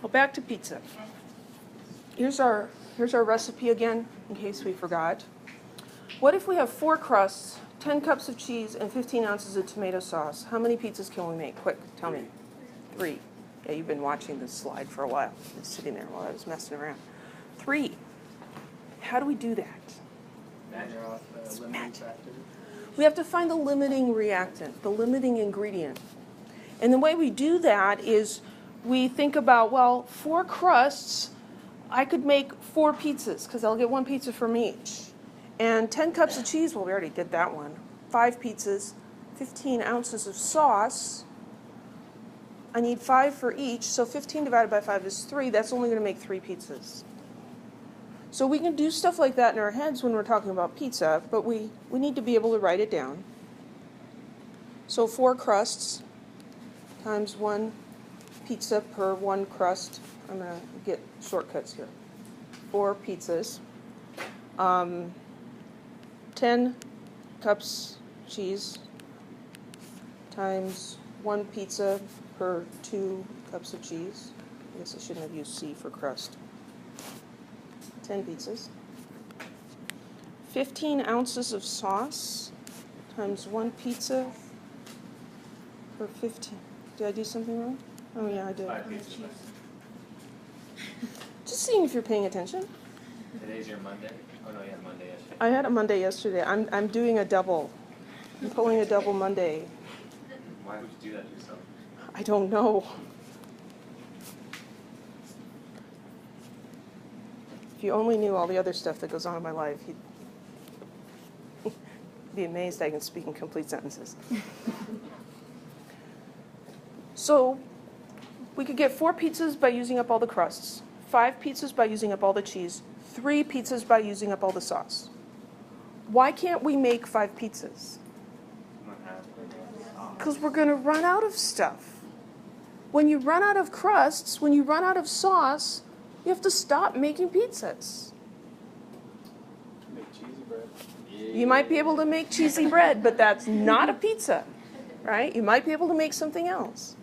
Well, back to pizza. Here's our recipe again, in case we forgot. What if we have 4 crusts, 10 cups of cheese, and 15 ounces of tomato sauce? How many pizzas can we make? Quick, tell me. 3. Yeah, you've been watching this slide for a while. It's sitting there while I was messing around. 3. How do we do that? Measure off the limiting factor. We have to find the limiting reactant, the limiting ingredient. And the way we do that is we think about, well, 4 crusts, I could make 4 pizzas because I'll get 1 pizza from each. And 10 cups of cheese, well, we already did that one. 5 pizzas, 15 ounces of sauce. I need 5 for each, so 15 divided by 5 is 3. That's only going to make 3 pizzas. So we can do stuff like that in our heads when we're talking about pizza, but we need to be able to write it down. So 4 crusts times 1 pizza per 1 crust. I'm going to get shortcuts here. 4 pizzas. 10 cups cheese times 1 pizza per 2 cups of cheese. I guess I shouldn't have used C for crust. 10 pizzas. 15 ounces of sauce times 1 pizza per 15. Did I do something wrong? Oh yeah, I did. 5 pizzas. Just seeing if you're paying attention. Today's your Monday? Oh no, you had Monday yesterday. I had a Monday yesterday. I'm doing a double. I'm pulling a double Monday. Why would you do that to yourself? I don't know. If you only knew all the other stuff that goes on in my life, you'd be amazed I can speak in complete sentences. So we could get 4 pizzas by using up all the crusts, 5 pizzas by using up all the cheese, 3 pizzas by using up all the sauce. Why can't we make 5 pizzas? Because we're going to run out of stuff. When you run out of crusts, when you run out of sauce, you have to stop making pizzas. Make cheesy bread. You might be able to make cheesy bread, but that's not a pizza, right? You might be able to make something else.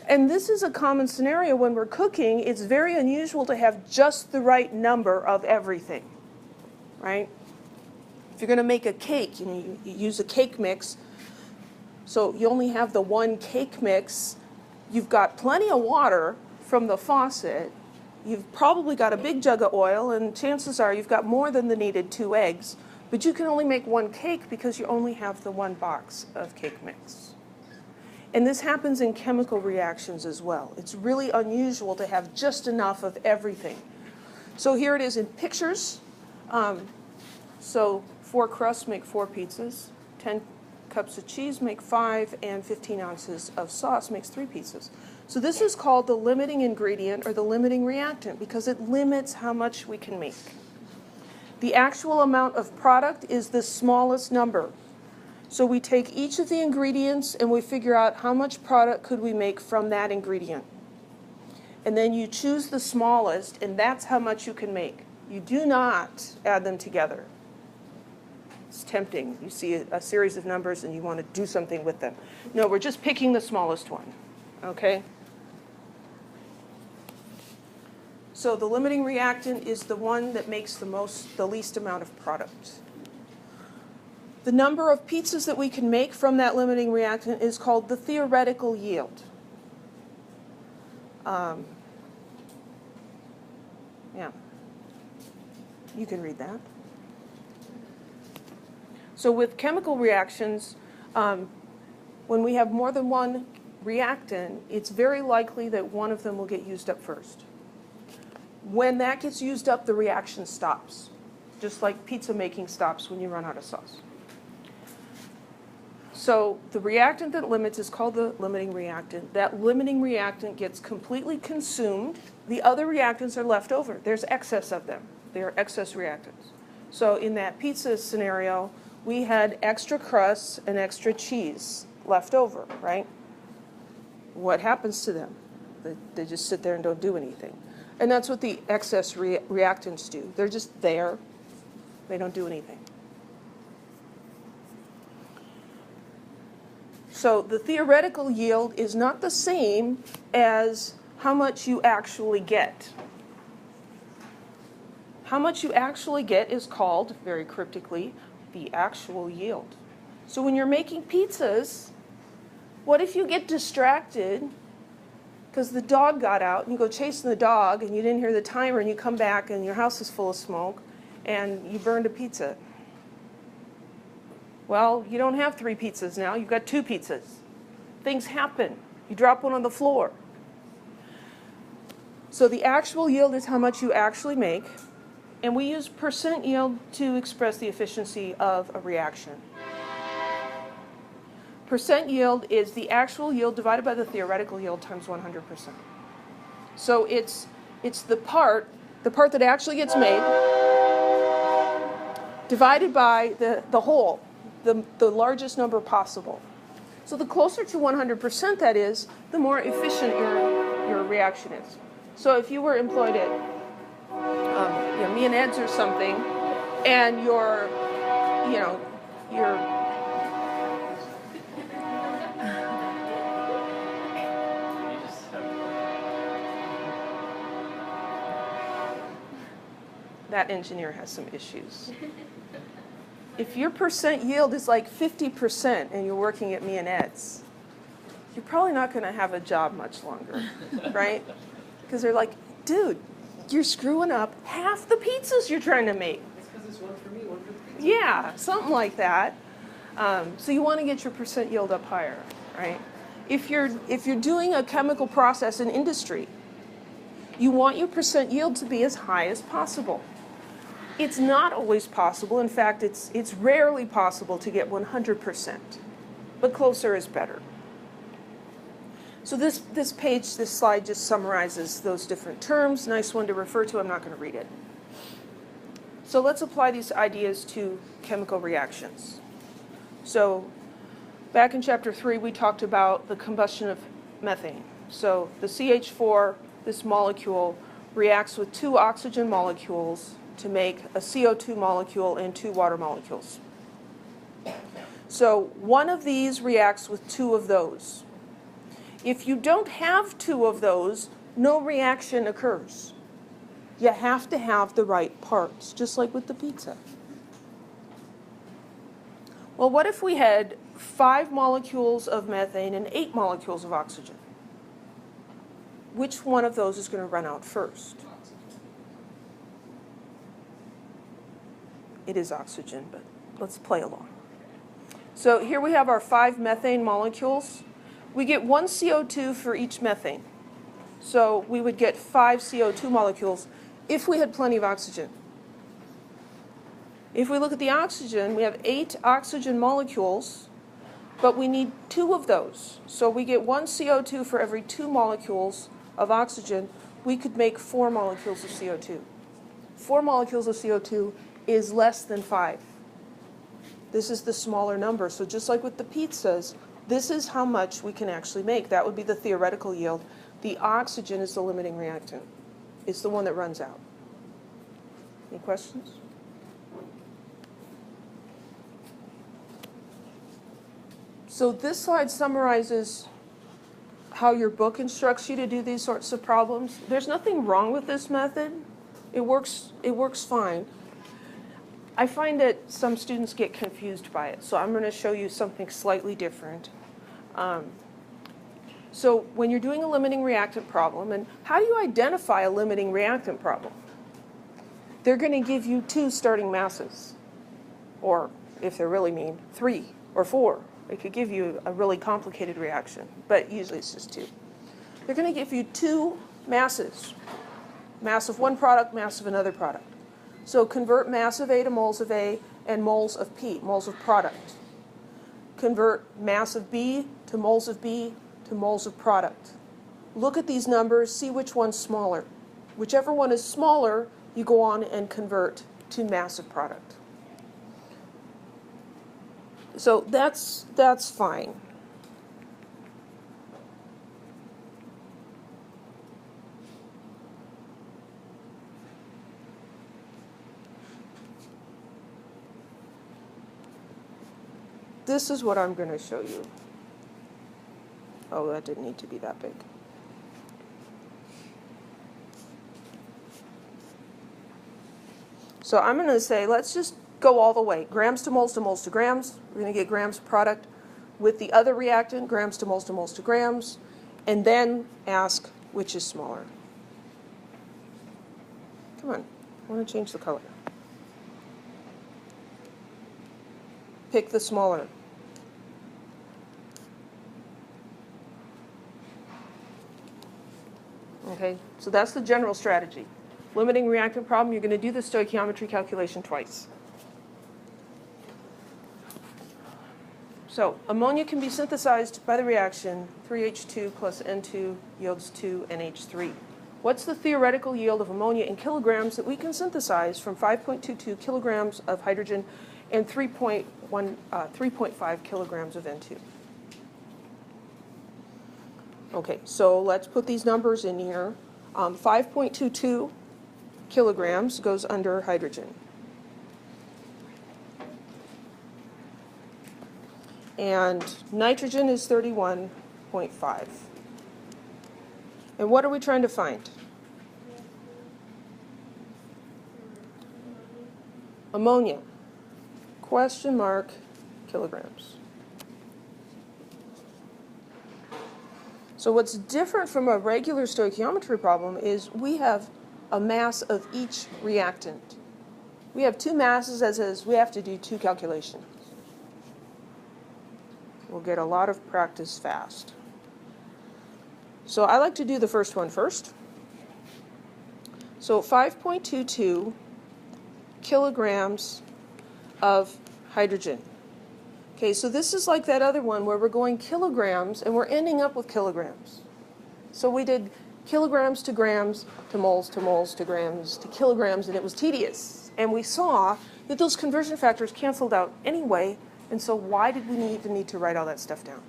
And this is a common scenario when we're cooking. It's very unusual to have just the right number of everything, right? If you're going to make a cake, you use a cake mix. So you only have the 1 cake mix. You've got plenty of water from the faucet. You've probably got a big jug of oil, and chances are you've got more than the needed 2 eggs. But you can only make 1 cake because you only have the 1 box of cake mix. And this happens in chemical reactions as well. It's really unusual to have just enough of everything. So here it is in pictures. So 4 crusts make 4 pizzas. 10 cups of cheese make 5, and 15 ounces of sauce makes 3 pizzas. So this is called the limiting ingredient or the limiting reactant because it limits how much we can make. The actual amount of product is the smallest number. So we take each of the ingredients and we figure out how much product could we make from that ingredient. And then you choose the smallest, and that's how much you can make. You do not add them together. It's tempting. You see a series of numbers and you want to do something with them. No, we're just picking the smallest one, okay? So the limiting reactant is the one that makes the least amount of product. The number of pizzas that we can make from that limiting reactant is called the theoretical yield. Yeah, you can read that. So with chemical reactions, when we have more than 1 reactant, it's very likely that one of them will get used up first. When that gets used up, the reaction stops, just like pizza making stops when you run out of sauce. So the reactant that limits is called the limiting reactant. That limiting reactant gets completely consumed. The other reactants are left over. There's excess of them. They are excess reactants. So in that pizza scenario, we had extra crusts and extra cheese left over, right? What happens to them? They just sit there and don't do anything. And that's what the excess reactants do. They're just there. They don't do anything. So the theoretical yield is not the same as how much you actually get. How much you actually get is called, very cryptically, the actual yield. So when you're making pizzas, what if you get distracted because the dog got out and you go chasing the dog and you didn't hear the timer and you come back and your house is full of smoke and you burned a pizza? Well, you don't have 3 pizzas now, you've got 2 pizzas. Things happen. You drop one on the floor. So the actual yield is how much you actually make, and we use percent yield to express the efficiency of a reaction. Percent yield is the actual yield divided by the theoretical yield times 100%. So it's the part that actually gets made, divided by the whole, the largest number possible. So the closer to 100% that is, the more efficient your reaction is. So if you were employed at Me and Ed's or something, and your that engineer has some issues. If your percent yield is like 50% and you're working at Me and Ed's, you're probably not going to have a job much longer, right? Because they're like, dude, you're screwing up half the pizzas you're trying to make. It's because it's one for me, one for the pizza. Yeah, something like that. So you want to get your percent yield up higher, right? If you're doing a chemical process in industry, you want your percent yield to be as high as possible. It's not always possible. In fact, it's rarely possible to get 100%, but closer is better. So this slide just summarizes those different terms. Nice one to refer to. I'm not going to read it. So let's apply these ideas to chemical reactions. So back in chapter 3, we talked about the combustion of methane. So the CH4, this molecule, reacts with 2 oxygen molecules to make a CO2 molecule and 2 water molecules. So one of these reacts with 2 of those. If you don't have 2 of those, no reaction occurs. You have to have the right parts, just like with the pizza. Well, what if we had 5 molecules of methane and 8 molecules of oxygen? Which one of those is going to run out first? It is oxygen, but let's play along. So here we have our 5 methane molecules. We get 1 CO2 for each methane. So we would get 5 CO2 molecules if we had plenty of oxygen. If we look at the oxygen, we have 8 oxygen molecules, but we need 2 of those. So we get 1 CO2 for every 2 molecules of oxygen. We could make 4 molecules of CO2. 4 molecules of CO2 is less than 5. This is the smaller number. So just like with the pizzas, this is how much we can actually make. That would be the theoretical yield. The oxygen is the limiting reactant. It's the one that runs out. Any questions? So this slide summarizes how your book instructs you to do these sorts of problems. There's nothing wrong with this method. It works fine. I find that some students get confused by it, so I'm going to show you something slightly different. So when you're doing a limiting reactant problem, and how do you identify a limiting reactant problem? They're going to give you 2 starting masses, or if they're really mean, 3 or 4. They could give you a really complicated reaction, but usually it's just 2. They're going to give you 2 masses, mass of one product, mass of another product. So convert mass of A to moles of A and moles of P, moles of product. Convert mass of B to moles of B to moles of product. Look at these numbers, see which one's smaller. Whichever one is smaller, you go on and convert to mass of product. So that's fine. This is what I'm going to show you. Oh, that didn't need to be that big. So I'm going to say, let's just go all the way. Grams to moles to moles to grams. We're going to get grams product with the other reactant, grams to moles to moles to grams, and then ask which is smaller. Come on, I want to change the color. Pick the smaller. Okay, so that's the general strategy. Limiting reactant problem, you're going to do the stoichiometry calculation twice. So ammonia can be synthesized by the reaction. 3H2 plus N2 yields 2NH3. What's the theoretical yield of ammonia in kilograms that we can synthesize from 5.22 kilograms of hydrogen and 3.5 kilograms of N2? Okay, so let's put these numbers in here. 5.22 kilograms goes under hydrogen. And nitrogen is 31.5. And what are we trying to find? Ammonia. Question mark, kilograms. So what's different from a regular stoichiometry problem is we have a mass of each reactant. We have two masses, as is, we have to do two calculations. We'll get a lot of practice fast. So I like to do the first one first. So 5.22 kilograms of hydrogen. Okay, so this is like that other one where we're going kilograms and we're ending up with kilograms. So we did kilograms to grams to moles to moles to grams to kilograms, and it was tedious. And we saw that those conversion factors canceled out anyway, and so why did we even need to write all that stuff down?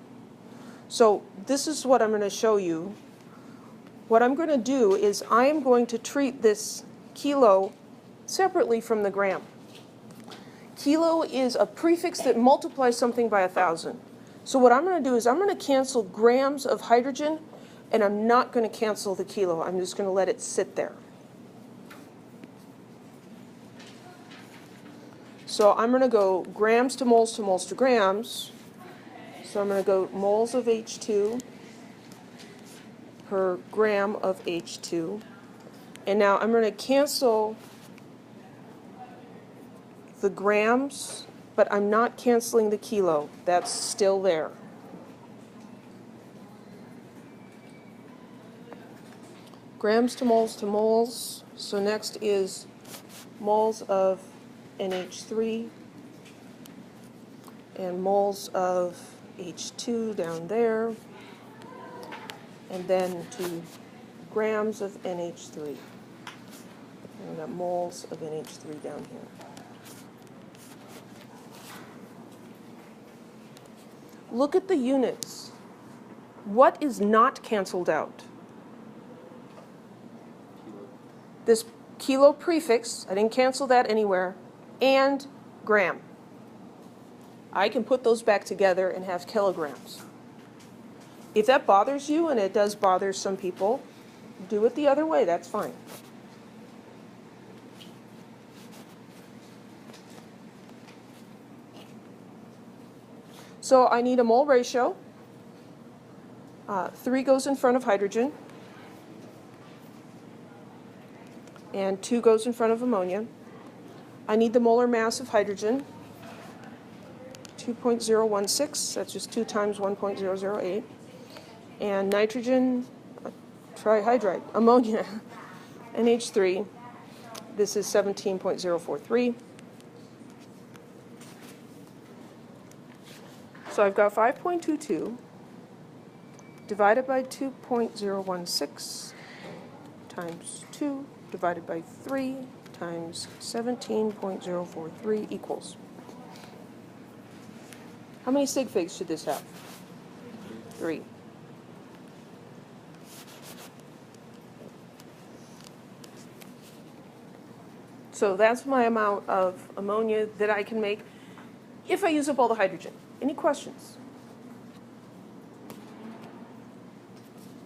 So this is what I'm going to show you. What I'm going to do is I am going to treat this kilo separately from the gram. Kilo is a prefix that multiplies something by 1,000. So what I'm going to do is I'm going to cancel grams of hydrogen, and I'm not going to cancel the kilo. I'm just going to let it sit there. So I'm going to go grams to moles to moles to grams. So I'm going to go moles of H2 per gram of H2. And now I'm going to cancel the grams, but I'm not canceling the kilo. That's still there. Grams to moles, so next is moles of NH3 and moles of H2 down there, and then to grams of NH3. And we've got moles of NH3 down here. Look at the units. What is not canceled out? This kilo prefix, I didn't cancel that anywhere, and gram. I can put those back together and have kilograms. If that bothers you, and it does bother some people, do it the other way, that's fine. So I need a mole ratio. 3 goes in front of hydrogen, and 2 goes in front of ammonia. I need the molar mass of hydrogen, 2.016, that's just 2 times 1.008. And nitrogen, trihydride, ammonia, NH3, this is 17.043. So I've got 5.22 divided by 2.016 times 2 divided by 3 times 17.043 equals. How many sig figs should this have? 3. So that's my amount of ammonia that I can make if I use up all the hydrogen. Any questions?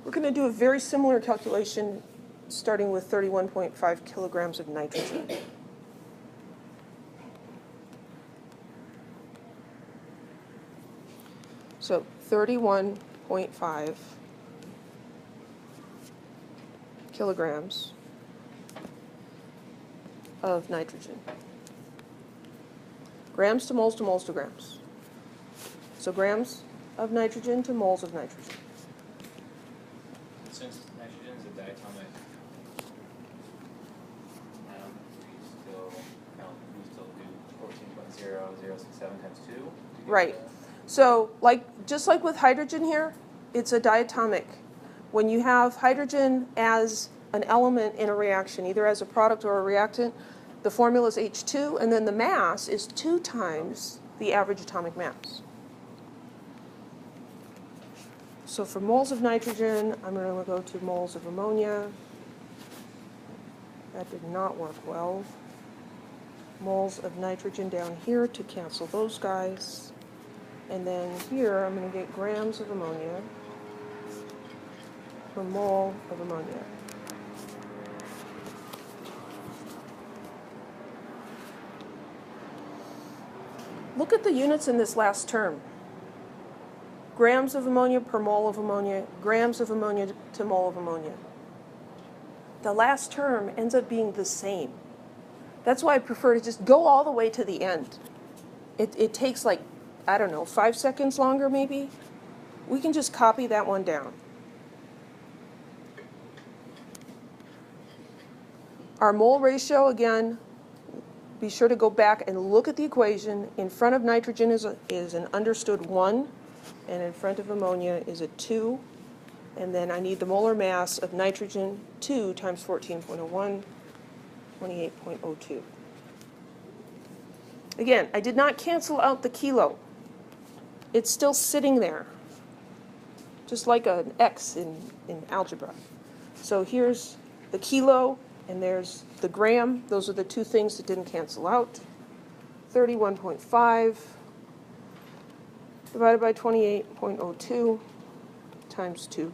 We're going to do a very similar calculation starting with 31.5 kilograms of nitrogen. So 31.5 kilograms of nitrogen. Grams to moles to moles to grams. So grams of nitrogen to moles of nitrogen. Since nitrogen is a diatomic atom, we still do 14.0067 times 2 to get Right. So just like with hydrogen here, it's a diatomic. When you have hydrogen as an element in a reaction, either as a product or a reactant, the formula is H2, and then the mass is 2 times the average atomic mass. So for moles of nitrogen, I'm going to go to moles of ammonia. That did not work well. Moles of nitrogen down here to cancel those guys. And then here, I'm going to get grams of ammonia per mole of ammonia. Look at the units in this last term. Grams of ammonia per mole of ammonia, grams of ammonia to mole of ammonia. The last term ends up being the same. That's why I prefer to just go all the way to the end. It takes like, I don't know, 5 seconds longer maybe. We can just copy that one down. Our mole ratio, again, be sure to go back and look at the equation. In front of nitrogen is an understood 1, and in front of ammonia is a 2. And then I need the molar mass of nitrogen, 2 times 14.01, 28.02. Again, I did not cancel out the kilo. It's still sitting there, just like an X in algebra. So here's the kilo, and there's the gram. Those are the two things that didn't cancel out. 31.5 divided by 28.02 times 2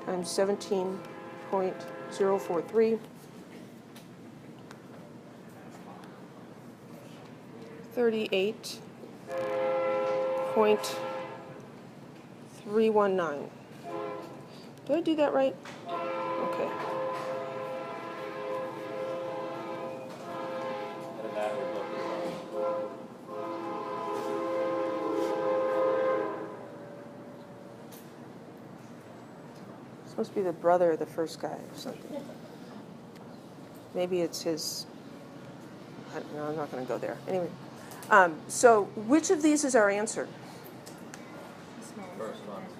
times 17.043. 38.319. Did I do that right? Okay. This must be the brother of the first guy or something. Maybe it's his. I don't know, I'm not going to go there. Anyway. So which of these is our answer?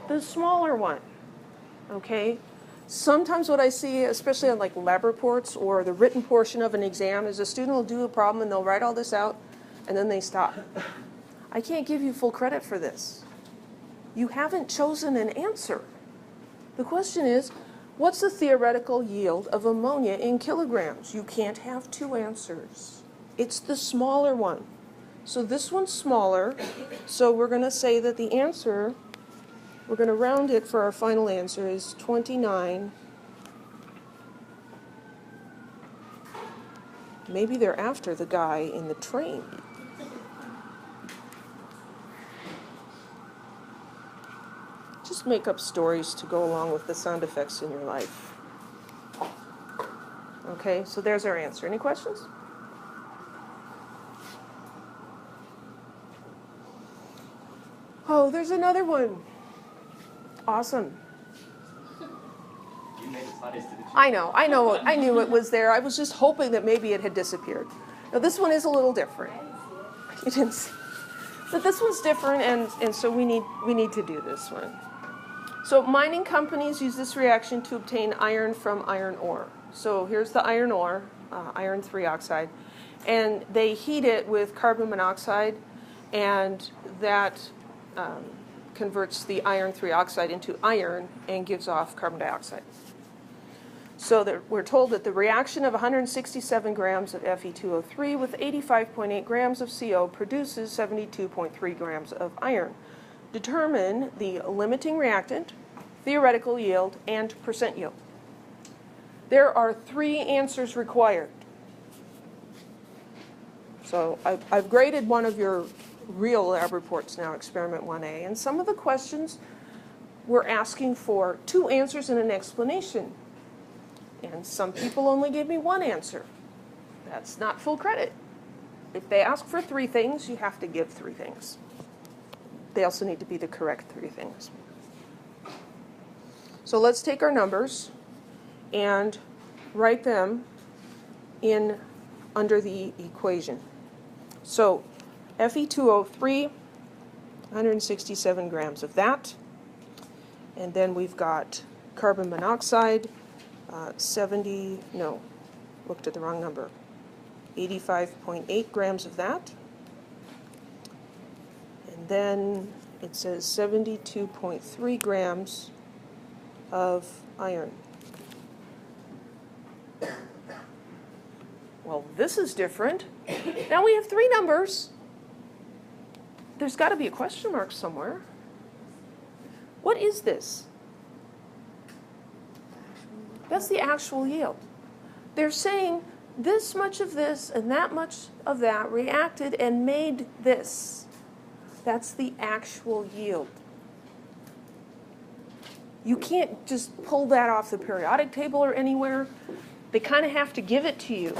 The smaller one. Okay? Sometimes what I see, especially on like lab reports or the written portion of an exam, is a student will do a problem and they'll write all this out and then they stop. I can't give you full credit for this. You haven't chosen an answer. The question is, what's the theoretical yield of ammonia in kilograms? You can't have two answers. It's the smaller one. So this one's smaller, so we're going to say that the answer, we're going to round it for our final answer, is 29. Maybe they're after the guy in the train. Just make up stories to go along with the sound effects in your life. Okay, so there's our answer. Any questions? Oh, there's another one. Awesome. You made the slides, didn't you? I knew it was there. I was just hoping that maybe it had disappeared. Now this one is a little different. You didn't see. But this one's different, and so we need to do this one. So mining companies use this reaction to obtain iron from iron ore. So here's the iron ore, iron 3 oxide, and they heat it with carbon monoxide, and that converts the iron 3 oxide into iron and gives off carbon dioxide. So we're told that the reaction of 167 grams of Fe2O3 with 85.8 grams of CO produces 72.3 grams of iron. Determine the limiting reactant, theoretical yield, and percent yield. There are 3 answers required. So I've graded one of your real lab reports now, Experiment 1A, and some of the questions were asking for 2 answers and an explanation. And some people only gave me 1 answer. That's not full credit. If they ask for 3 things, you have to give 3 things. They also need to be the correct 3 things. So let's take our numbers and write them in under the equation. So Fe2O3, 167 grams of that. And then we've got carbon monoxide, 85.8 grams of that. And then it says 72.3 grams of iron. Well, this is different. Now we have 3 numbers. There's got to be a question mark somewhere. What is this? That's the actual yield. They're saying this much of this and that much of that reacted and made this. That's the actual yield. You can't just pull that off the periodic table or anywhere. They kind of have to give it to you.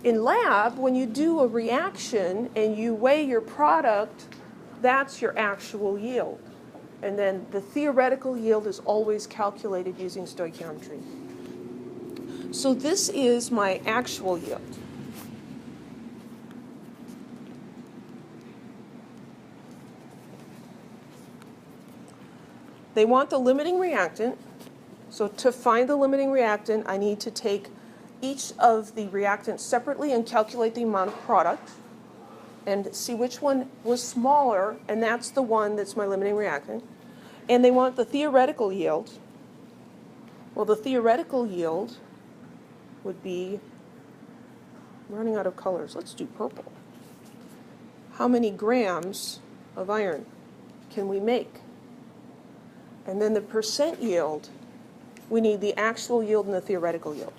In lab, when you do a reaction and you weigh your product, that's your actual yield. And then the theoretical yield is always calculated using stoichiometry. So this is my actual yield. They want the limiting reactant. So to find the limiting reactant, I need to take each of the reactants separately and calculate the amount of product and see which one was smaller, and that's the one that's my limiting reactant. And they want the theoretical yield. Well, the theoretical yield would be, I'm running out of colors. Let's do purple. How many grams of iron can we make? And then the percent yield, we need the actual yield and the theoretical yield.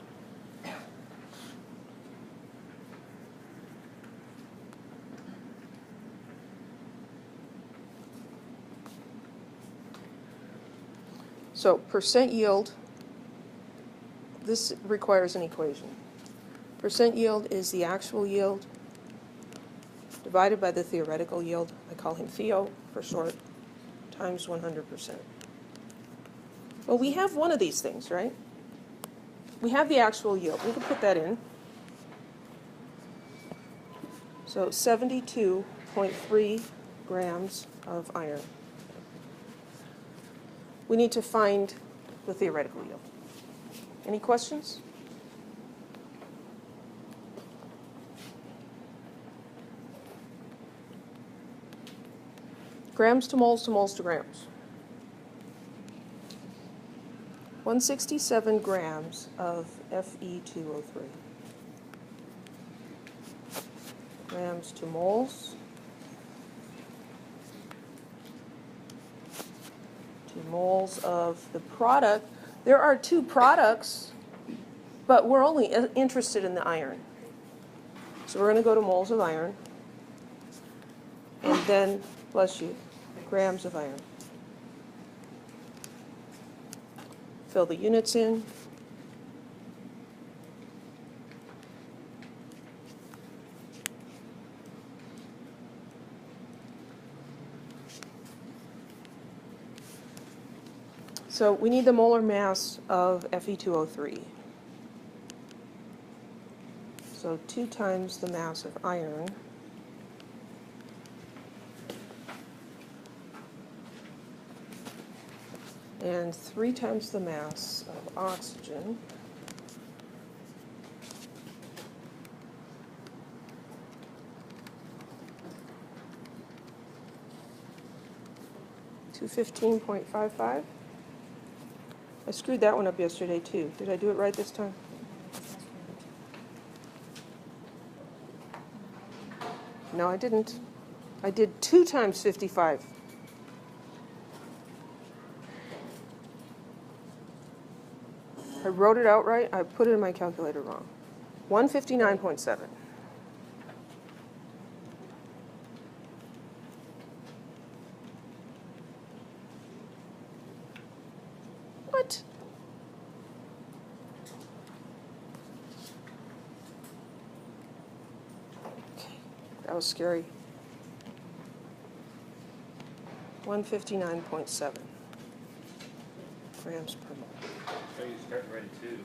So percent yield, this requires an equation. Percent yield is the actual yield divided by the theoretical yield. I call him Theo for short, times 100%. Well, we have one of these things, right? We have the actual yield. We can put that in. So 72.3 grams of iron. We need to find the theoretical yield. Any questions? Grams to moles to moles to grams. 167 grams of Fe2O3. Grams to moles. To moles of the product. There are 2 products, but we're only interested in the iron. So we're going to go to moles of iron. And then, bless you, grams of iron. Fill the units in. So we need the molar mass of Fe2O3. So 2 times the mass of iron and 3 times the mass of oxygen. $215.55. I screwed that one up yesterday too. Did I do it right this time? No, I didn't. I did 2 times 55. I wrote it out right. I put it in my calculator wrong. 159.7. it? Okay, that was scary. 159.7 grams per mole. So you start ready too.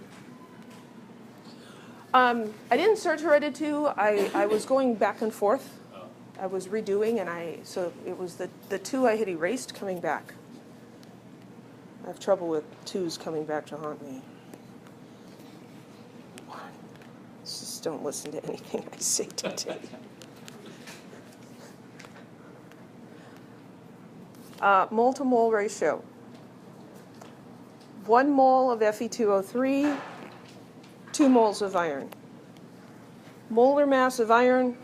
I didn't search Heredit 2. I was going back and forth. Oh. I was redoing, and so it was the 2 I had erased coming back. I have trouble with 2s coming back to haunt me. Just don't listen to anything I say today. Mole to mole ratio. 1 mole of Fe2O3, 2 moles of iron. Molar mass of iron,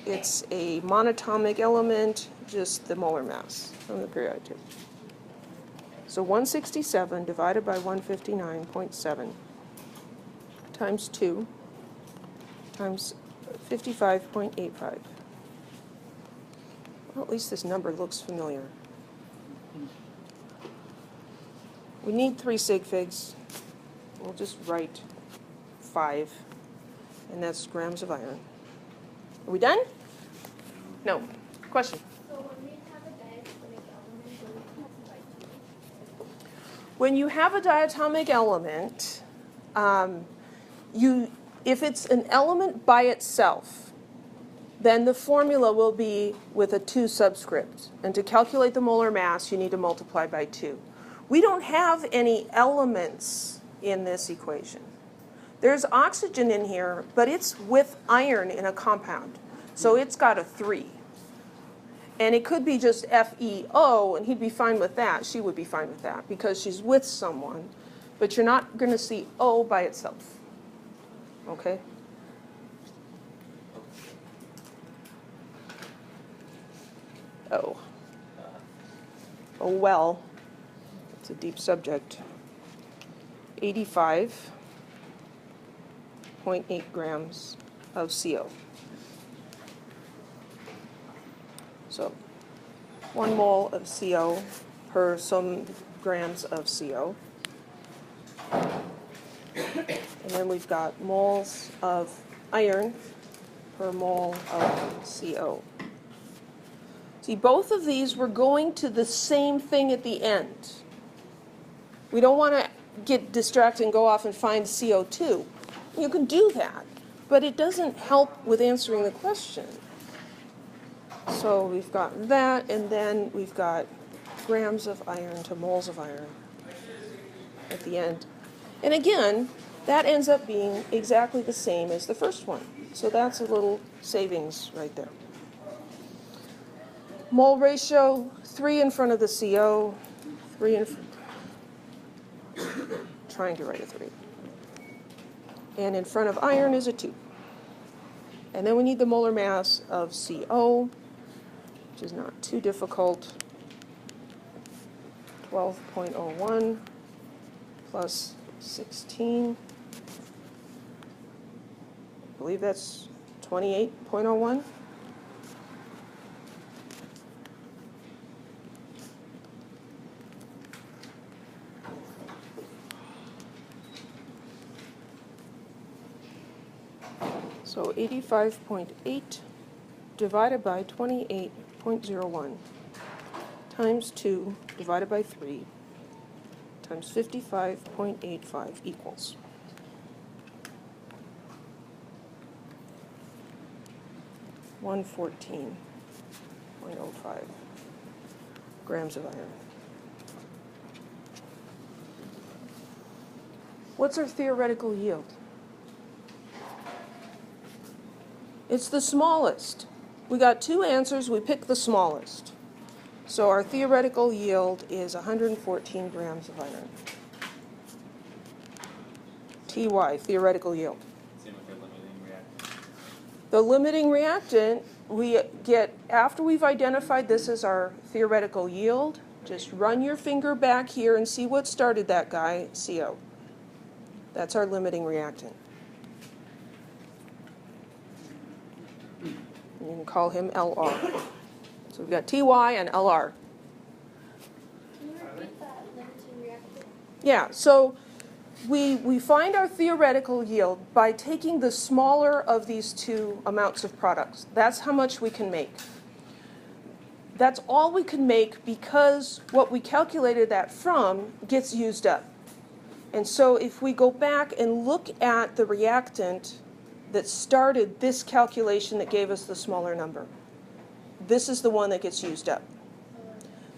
it's a monatomic element, just the molar mass from the periodic table. So 167 divided by 159.7 times 2 times 55.85. Well, at least this number looks familiar. We need 3 sig figs. We'll just write 5, and that's grams of iron. Are we done? No. Question? So when we have a diatomic element, what do we classify to? When you have a diatomic element, if it's an element by itself, then the formula will be with a 2 subscript. And to calculate the molar mass, you need to multiply by 2. We don't have any elements in this equation. There's oxygen in here, but it's with iron in a compound. So it's got a 3. And it could be just FeO, and he'd be fine with that. She would be fine with that because she's with someone. But you're not going to see O by itself. Okay? Oh. Oh, well. It's a deep subject. 85.8 grams of CO. So 1 mole of CO per some grams of CO. And then we've got moles of iron per mole of CO. See, both of these we're going to the same thing at the end. We don't want to get distracted and go off and find CO2. You can do that, but it doesn't help with answering the question. So we've got that, and then we've got grams of iron to moles of iron at the end. And again, that ends up being exactly the same as the first one. So that's a little savings right there. Mole ratio, 3 in front of the CO, 3 in front. Trying to write a 3. And in front of iron is a 2. And then we need the molar mass of CO, which is not too difficult. 12.01 plus 16. I believe that's 28.01. So 85.8 divided by 28.01 times 2 divided by 3 times 55.85 equals 114.05 grams of iron. What's our theoretical yield? It's the smallest. We got 2 answers, we picked the smallest. So our theoretical yield is 114 grams of iron. TY, theoretical yield. Same with the limiting reactant. The limiting reactant, we get, after we've identified this as our theoretical yield, just run your finger back here and see what started that guy, CO. That's our limiting reactant. You can call him LR. So we've got TY and LR. Can you repeat that limiting reactant? Yeah, so we find our theoretical yield by taking the smaller of these two amounts of products. That's how much we can make. That's all we can make because what we calculated that from gets used up. And so if we go back and look at the reactant that started this calculation that gave us the smaller number, this is the one that gets used up.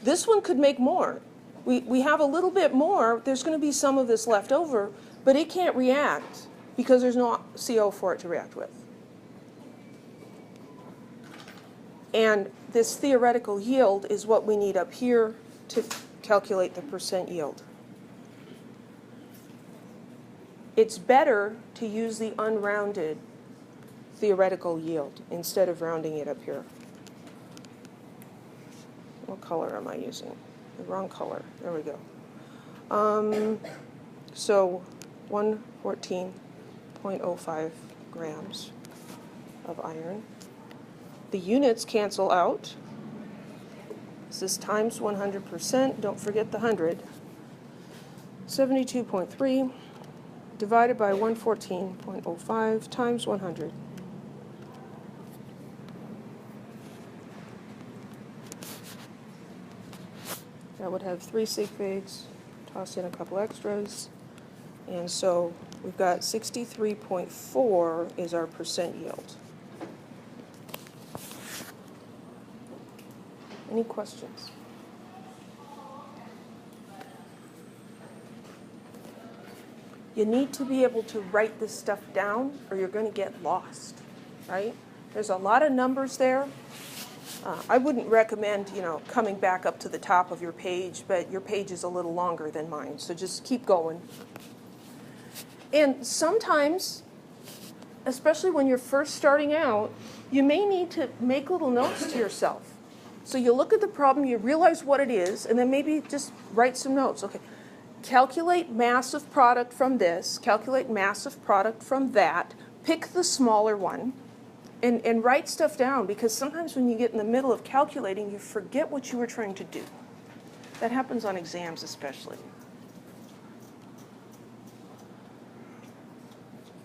This one could make more. We have a little bit more. There's going to be some of this left over, but it can't react because there's no CO for it to react with. And this theoretical yield is what we need up here to calculate the percent yield. It's better to use the unrounded theoretical yield instead of rounding it up here. What color am I using? The wrong color. There we go. So 114.05 grams of iron. The units cancel out. This is times 100%. Don't forget the 100. 72.3 divided by 114.05 times 100. That would have 3 sig figs, toss in a couple extras, and so we've got 63.4 is our percent yield. Any questions? You need to be able to write this stuff down or you're going to get lost, right? There's a lot of numbers there. I wouldn't recommend, coming back up to the top of your page, but your page is a little longer than mine, so just keep going. And sometimes, especially when you're first starting out, you may need to make little notes to yourself. So you look at the problem, you realize what it is, and then maybe just write some notes. Okay, calculate mass of product from this, calculate mass of product from that, pick the smaller one, and write stuff down, because sometimes when you get in the middle of calculating, you forget what you were trying to do. That happens on exams especially.